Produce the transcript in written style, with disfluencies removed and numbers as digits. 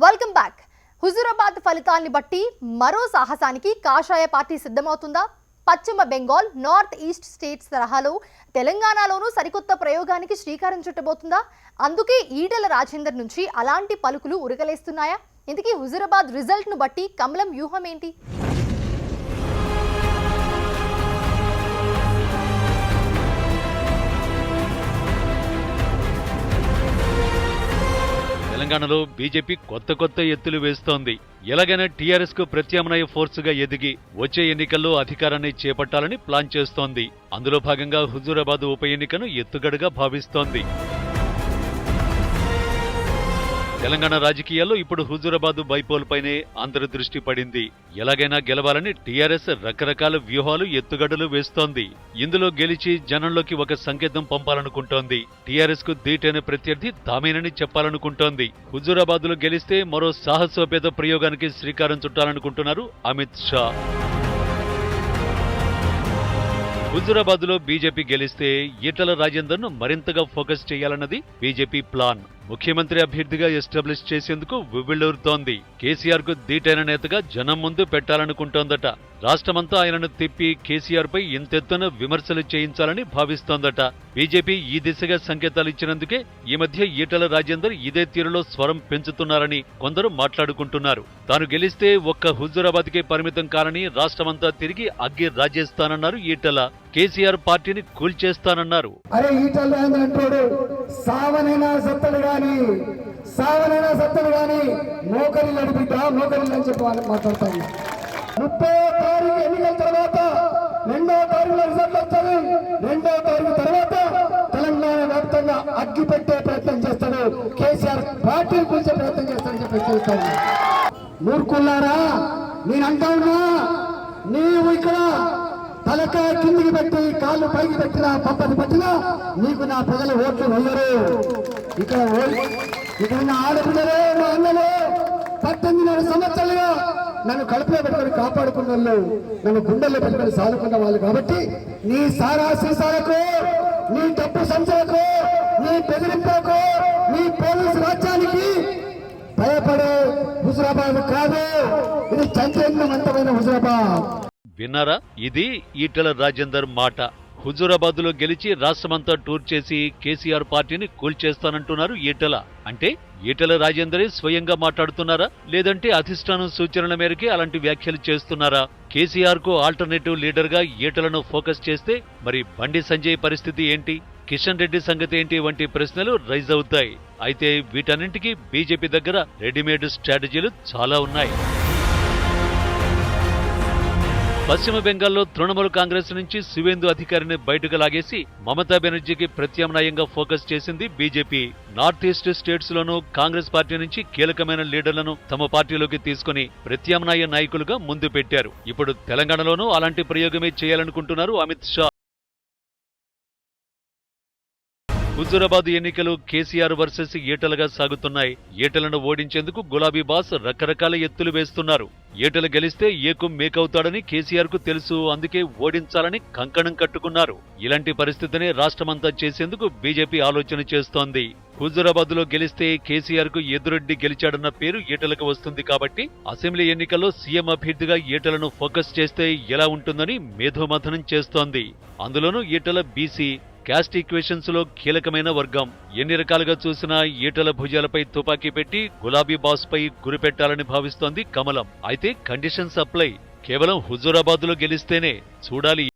Welcome back. Huzurabad ఫలితాల్ని బట్టి మరో సాహసానికి కాషాయ పార్టీ సిద్ధమవుతుందా? పశ్చిమ బెంగాల్, నార్త్ ఈస్ట్ స్టేట్స్ తరహాలో తెలంగాణలోనూ సరికొత్త ప్రయోగానికి శ్రీకారం చుట్టబోతుందా? అందుకే ఈటెల రాజేందర్ నుంచి అలాంటి పలుకులు ఉరకలేస్తున్నాయా? ఇందుకీ హుజూరాబాద్ రిజల్ట్ను బట్టి కమలం వ్యూహం ఏంటి? తెలంగాణలో బీజేపీ కొత్త ఎత్తులు వేస్తోంది. ఎలాగైనా టీఆర్ఎస్ కు ప్రత్యామ్నాయ ఫోర్స్ గా ఎదిగి వచ్చే ఎన్నికల్లో అధికారాన్ని చేపట్టాలని ప్లాన్ చేస్తోంది. అందులో భాగంగా హుజూరాబాద్ ఉప ఎన్నికను ఎత్తుగడగా భావిస్తోంది. తెలంగాణ రాజకీయాల్లో ఇప్పుడు హుజూరాబాద్ బైపోల్ పైనే అందరి దృష్టి పడింది. ఎలాగైనా గెలవాలని టీఆర్ఎస్ రకరకాల వ్యూహాలు ఎత్తుగడలు వేస్తోంది. ఇందులో గెలిచి జనంలోకి ఒక సంకేతం పంపాలనుకుంటోంది. టీఆర్ఎస్ కు ధీటైన ప్రత్యర్థి తామేనని చెప్పాలనుకుంటోంది. హుజూరాబాద్ లో గెలిస్తే మరో సాహసోపేత ప్రయోగానికి శ్రీకారం చుట్టాలనుకుంటున్నారు అమిత్ షా. హుజూరాబాద్ లో బీజేపీ గెలిస్తే ఈటెల రాజేందర్ ను మరింతగా ఫోకస్ చేయాలన్నది బీజేపీ ప్లాన్. ముఖ్యమంత్రి అభ్యర్థిగా ఎస్టాబ్లిష్ చేసేందుకు ఉవ్విళ్లూరుతోంది. కేసీఆర్ కు ధీటైన నేతగా జనం ముందు పెట్టాలనుకుంటోందట. రాష్ట్రమంతా ఆయనను తిప్పి కేసీఆర్ పై ఇంతెత్తున విమర్శలు చేయించాలని భావిస్తోందట. బీజేపీ ఈ దిశగా సంకేతాలు ఇచ్చినందుకే ఈ మధ్య ఈటెల రాజేందర్ ఇదే తీరులో స్వరం పెంచుతున్నారని కొందరు మాట్లాడుకుంటున్నారు. తాను గెలిస్తే ఒక్క హుజూరాబాద్ కే పరిమితం కానని రాష్ట్రమంతా తిరిగి అగ్గి రాజేస్తానన్నారు ఈటెల. కేసీఆర్ పార్టీని కూల్చేస్తానన్నారు. సావనైనా సత్తలు గాని మోకరి నడిపిద్దా మోకరి అని చెప్పి వాళ్ళకి మాట్లాడతాను. 30వ తారీఖు ఎన్నికల తర్వాత 2వ తారీఖులో రిజల్ట్ వస్తుంది. 2వ తారీఖు తర్వాత తెలంగాణ వ్యాప్తంగా అగ్గి పెట్టే ప్రయత్నం చేస్తాడు. కేసీఆర్ పార్టీని కూల్చే ప్రయత్నం చేస్తాడని చెప్పి చెప్తాను. మూర్ఖుల్లారా, నేను అంటా ఉన్నా, నీవు ఇక్కడ తలకాయ కిందికి పెట్టి కాళ్ళు పైకి పెట్టినా పప్పది పట్టినా నీకు నా ప్రజలు ఓట్లు వెయ్యరు. ఇక్కడ నా ఆడపిల్లలే, మా అన్నలే 18 సంవత్సరాలుగా నన్ను కడుపులో పెట్టుకొని కాపాడుకున్న వాళ్ళు, నన్ను గుండెల్లో పెట్టుకొని సాదుకున్న వాళ్ళు. కాబట్టి నీ సారా సీసాలకు, నీ డబ్బు సంచలకు, నీ బెదిరింపులకు, నీ పోలీసు రాజ్యానికి భయపడే హుజూరాబాద్ కాదు, ఇది చైతన్యవంతమైన హుజూరాబాద్. విన్నారా? ఇది ఈటెల రాజేందర్ మాట. హుజూరాబాద్ లో గెలిచి రాష్ట్రమంతా టూర్ చేసి కేసీఆర్ పార్టీని కూల్చేస్తానంటున్నారు ఈటెల. అంటే ఈటెల రాజేందరే స్వయంగా మాట్లాడుతున్నారా, లేదంటే అధిష్టానం సూచనల మేరకే అలాంటి వ్యాఖ్యలు చేస్తున్నారా? కేసీఆర్ కు ఆల్టర్నేటివ్ లీడర్ గా ఈటెలను ఫోకస్ చేస్తే మరి బండి సంజయ్ పరిస్థితి ఏంటి, కిషన్ రెడ్డి సంగతి ఏంటి వంటి ప్రశ్నలు రైజ్ అవుతాయి. అయితే వీటన్నింటికీ బీజేపీ దగ్గర రెడీమేడ్ స్ట్రాటజీలు చాలా ఉన్నాయి. పశ్చిమ బెంగాల్లో తృణమూల్ కాంగ్రెస్ నుంచి శివేందు అధికారిని బయటకు లాగేసి మమతా బెనర్జీకి ప్రత్యామ్నాయంగా ఫోకస్ చేసింది బీజేపీ. నార్త్ ఈస్ట్ స్టేట్స్ లోనూ కాంగ్రెస్ పార్టీ నుంచి కీలకమైన లీడర్లను తమ పార్టీలోకి తీసుకుని ప్రత్యామ్నాయ నాయకులుగా ముందు పెట్టారు. ఇప్పుడు తెలంగాణలోనూ అలాంటి ప్రయోగమే చేయాలనుకుంటున్నారు అమిత్ షా. హుజూరాబాద్ ఎన్నికలు కేసీఆర్ వర్సెస్ ఈటెలగా సాగుతున్నాయి. ఈటెలను ఓడించేందుకు గులాబీ బాస్ రకరకాల ఎత్తులు వేస్తున్నారు. ఈటెలు గెలిస్తే ఏకు మేకవుతాడని కేసీఆర్ కు తెలుసు. అందుకే ఓడించాలని కంకణం కట్టుకున్నారు. ఇలాంటి పరిస్థితిని రాష్ట్రమంతా చేసేందుకు బీజేపీ ఆలోచన చేస్తోంది. హుజూరాబాద్ లో గెలిస్తే కేసీఆర్ కు ఎదురొడ్డి గెలిచాడన్న పేరు ఈటెలకు వస్తుంది. కాబట్టి అసెంబ్లీ ఎన్నికల్లో సీఎం అభ్యర్థిగా ఈటెలను ఫోకస్ చేస్తే ఎలా ఉంటుందని మేధోమథనం చేస్తోంది. అందులోనూ ఈటెల బీసీ క్యాస్ట్ ఈక్వేషన్స్ లో కీలకమైన వర్గం. ఎన్ని రకాలుగా చూసినా ఈటెల భుజాలపై తుపాకీ పెట్టి గులాబీ బాస్ పై గురిపెట్టాలని భావిస్తోంది కమలం. అయితే కండిషన్స్ అప్లై. కేవలం హుజూరాబాద్ లో గెలిస్తేనే. చూడాలి.